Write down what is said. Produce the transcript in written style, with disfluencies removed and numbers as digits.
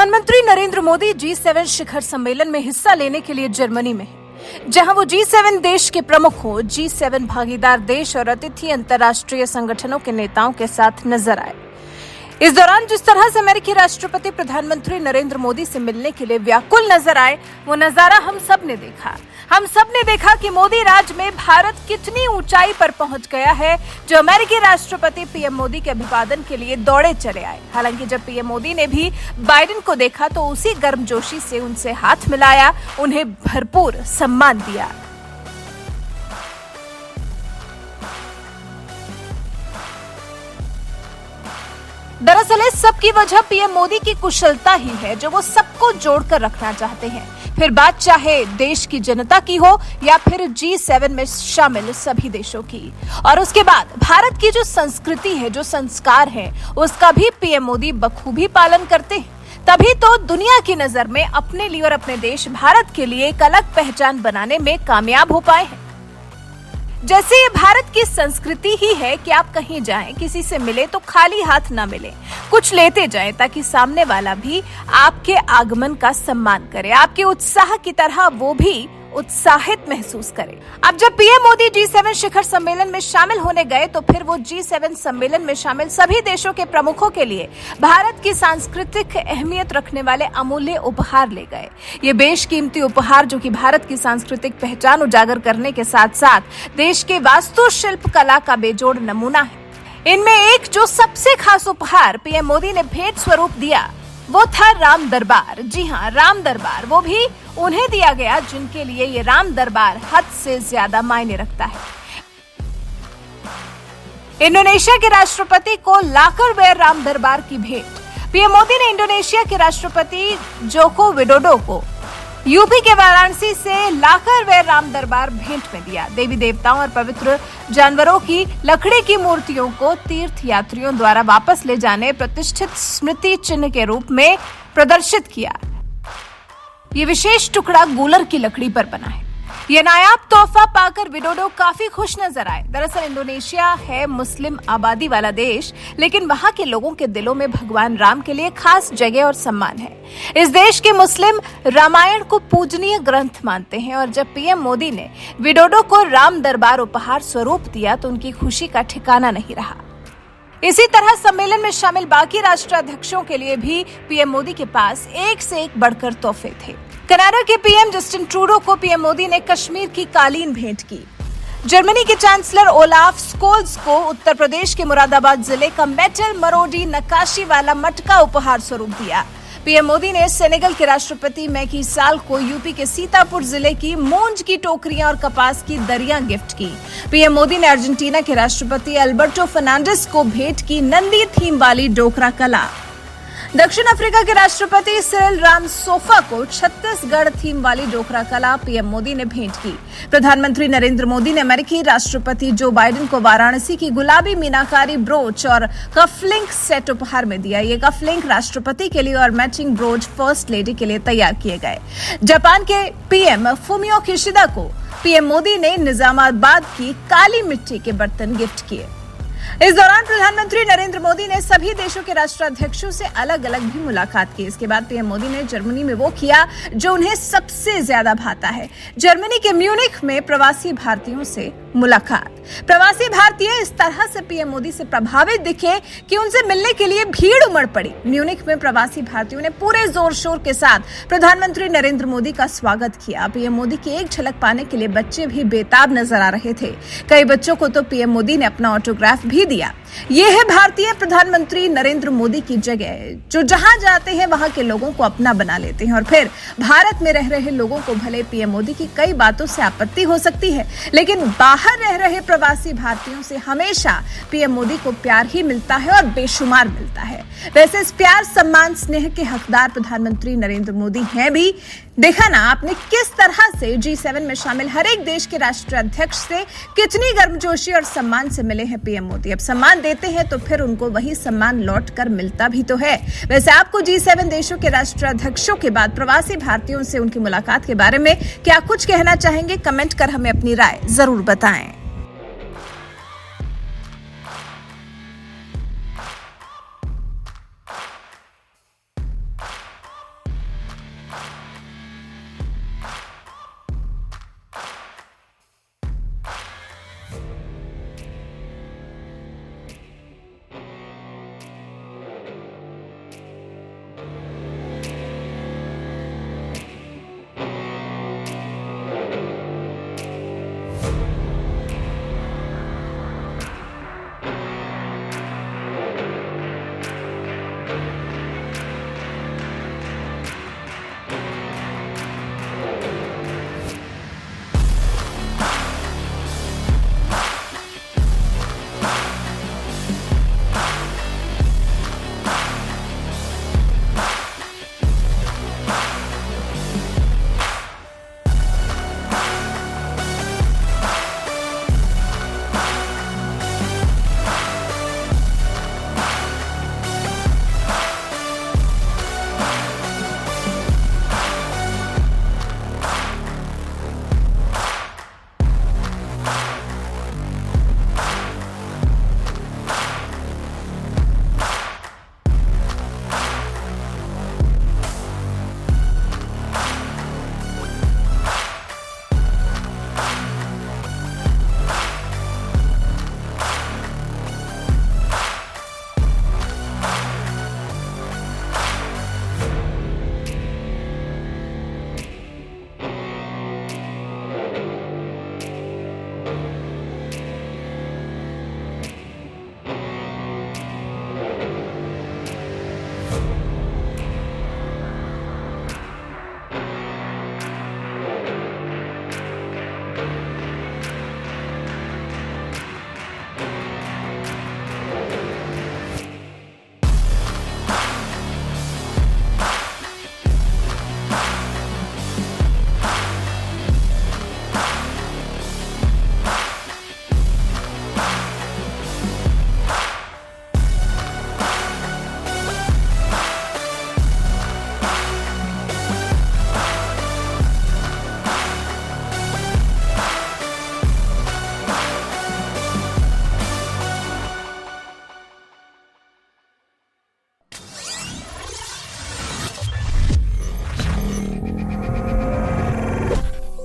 प्रधानमंत्री नरेंद्र मोदी G7 शिखर सम्मेलन में हिस्सा लेने के लिए जर्मनी में हैं, जहां वो G7 देश के प्रमुखों, G7 भागीदार देश और अतिथि अंतर्राष्ट्रीय संगठनों के नेताओं के साथ नजर आए। इस दौरान जिस तरह से अमेरिकी राष्ट्रपति प्रधानमंत्री नरेंद्र मोदी से मिलने के लिए व्याकुल नजर आए, वो नजारा हम सब ने देखा। हम सब ने देखा कि मोदी राज में भारत कितनी ऊंचाई पर पहुंच गया है, जो अमेरिकी राष्ट्रपति पीएम मोदी के अभिवादन के लिए दौड़े चले आए। हालांकि जब पीएम मोदी ने भी बाइडेन को देखा तो उसी गर्मजोशी से उनसे हाथ मिलाया, उन्हें भरपूर सम्मान दिया। दरअसल इस सब की वजह पीएम मोदी की कुशलता ही है, जो वो सबको जोड़कर रखना चाहते हैं। फिर बात चाहे देश की जनता की हो या फिर G7 में शामिल सभी देशों की। और उसके बाद भारत की जो संस्कृति है, जो संस्कार है, उसका भी पीएम मोदी बखूबी पालन करते हैं। तभी तो दुनिया की नजर में अपने लिए और अपने देश भारत के लिए एक अलग पहचान बनाने में कामयाब हो पाए हैं। जैसे ये भारत की संस्कृति ही है कि आप कहीं जाएं, किसी से मिले तो खाली हाथ ना मिले, कुछ लेते जाएं ताकि सामने वाला भी आपके आगमन का सम्मान करे, आपके उत्साह की तरह वो भी उत्साहित महसूस करे। अब जब पीएम मोदी G7 शिखर सम्मेलन में शामिल होने गए तो फिर वो G7 सम्मेलन में शामिल सभी देशों के प्रमुखों के लिए भारत की सांस्कृतिक अहमियत रखने वाले अमूल्य उपहार ले गए। ये बेशकीमती उपहार, जो कि भारत की सांस्कृतिक पहचान उजागर करने के साथ साथ देश के वास्तुशिल्प कला का बेजोड़ नमूना है। इनमें एक जो सबसे खास उपहार पीएम मोदी ने भेंट स्वरूप दिया, वो था राम दरबार। जी हाँ, राम दरबार, वो भी उन्हें दिया गया जिनके लिए ये राम दरबार हद से ज्यादा मायने रखता है। इंडोनेशिया के राष्ट्रपति को लाकरवेयर राम दरबार की भेंट पीएम मोदी ने इंडोनेशिया के राष्ट्रपति जोको विडोडो को यूपी के वाराणसी से लाकरवेयर राम दरबार भेंट में दिया। देवी देवताओं और पवित्र जानवरों की लकड़ी की मूर्तियों को तीर्थ यात्रियों द्वारा वापस ले जाने प्रतिष्ठित स्मृति चिन्ह के रूप में प्रदर्शित किया। ये विशेष टुकड़ा गूलर की लकड़ी पर बना है। ये नायाब तोहफा पाकर विडोडो काफी खुश नजर आए। दरअसल इंडोनेशिया है मुस्लिम आबादी वाला देश, लेकिन वहां के लोगों के दिलों में भगवान राम के लिए खास जगह और सम्मान है। इस देश के मुस्लिम रामायण को पूजनीय ग्रंथ मानते हैं और जब पीएम मोदी ने विडोडो को राम दरबार उपहार स्वरूप दिया तो उनकी खुशी का ठिकाना नहीं रहा। इसी तरह सम्मेलन में शामिल बाकी राष्ट्राध्यक्षों के लिए भी पीएम मोदी के पास एक से एक बढ़कर तोहफे थे। कनाडा के पीएम जस्टिन ट्रूडो को पीएम मोदी ने कश्मीर की कालीन भेंट की। जर्मनी के चांसलर ओलाफ स्कोल्स को उत्तर प्रदेश के मुरादाबाद जिले का मेटल मरोडी नक्काशी वाला मटका उपहार स्वरूप दिया। पीएम मोदी ने सेनेगल के राष्ट्रपति मैकी साल को यूपी के सीतापुर जिले की मूंज की टोकरियां और कपास की दरियां गिफ्ट की। पीएम मोदी ने अर्जेंटीना के राष्ट्रपति अल्बर्टो फर्नांडिस को भेंट की नंदी थीम वाली डोकरा कला। दक्षिण अफ्रीका के राष्ट्रपति सिरिल रामसोफा को छत्तीसगढ़ थीम वाली डोकरा कला पीएम मोदी ने भेंट की। प्रधानमंत्री नरेंद्र मोदी ने अमेरिकी राष्ट्रपति जो बाइडेन को वाराणसी की गुलाबी मीनाकारी ब्रोच और कफलिंक सेट उपहार में दिया। ये कफलिंक राष्ट्रपति के लिए और मैचिंग ब्रोच फर्स्ट लेडी के लिए तैयार किए गए। जापान के पीएम फुमियो किशिदा को पीएम मोदी ने निजामाबाद की काली मिट्टी के बर्तन गिफ्ट किए। इस दौरान प्रधानमंत्री नरेंद्र मोदी ने सभी देशों के राष्ट्राध्यक्षों से अलग अलग भी मुलाकात की। इसके बाद पीएम मोदी ने जर्मनी में वो किया जो उन्हें सबसे ज्यादा भाता है। जर्मनी के म्यूनिख में प्रवासी भारतीयों से मुलाकात। प्रवासी भारतीय इस तरह से पीएम मोदी से प्रभावित दिखे कि उनसे मिलने के लिए भीड़ उमड़ पड़ी। म्यूनिख में प्रवासी भारतीयों ने पूरे जोर शोर के साथ प्रधानमंत्री नरेंद्र मोदी का स्वागत किया। पीएम मोदी की एक झलक पाने के लिए बच्चे भी बेताब नजर आ रहे थे। कई बच्चों को तो पीएम मोदी ने अपना ऑटोग्राफ भी दिया। ये है भारतीय प्रधानमंत्री नरेंद्र मोदी की जगह, जो जहां जाते हैं वहां के लोगों को अपना बना लेते हैं। और फिर भारत में रह रहे लोगों को भले पीएम मोदी की कई बातों से आपत्ति हो सकती है, लेकिन बाहर रह रहे प्रवासी भारतीयों से हमेशा पीएम मोदी को प्यार ही मिलता है और बेशुमार मिलता है। वैसे इस प्यार, सम्मान, स्नेह के हकदार प्रधानमंत्री नरेंद्र मोदी हैं भी। देखा ना आपने किस तरह से G7 में शामिल हर एक देश के राष्ट्राध्यक्ष से कितनी गर्मजोशी और सम्मान से मिले हैं पीएम मोदी। अब सम्मान देते हैं तो फिर उनको वही सम्मान लौट कर मिलता भी तो है। वैसे आपको G7 देशों के राष्ट्राध्यक्षों के बाद प्रवासी भारतीयों से उनकी मुलाकात के बारे में क्या कुछ कहना चाहेंगे? कमेंट कर हमें अपनी राय जरूर बताएं।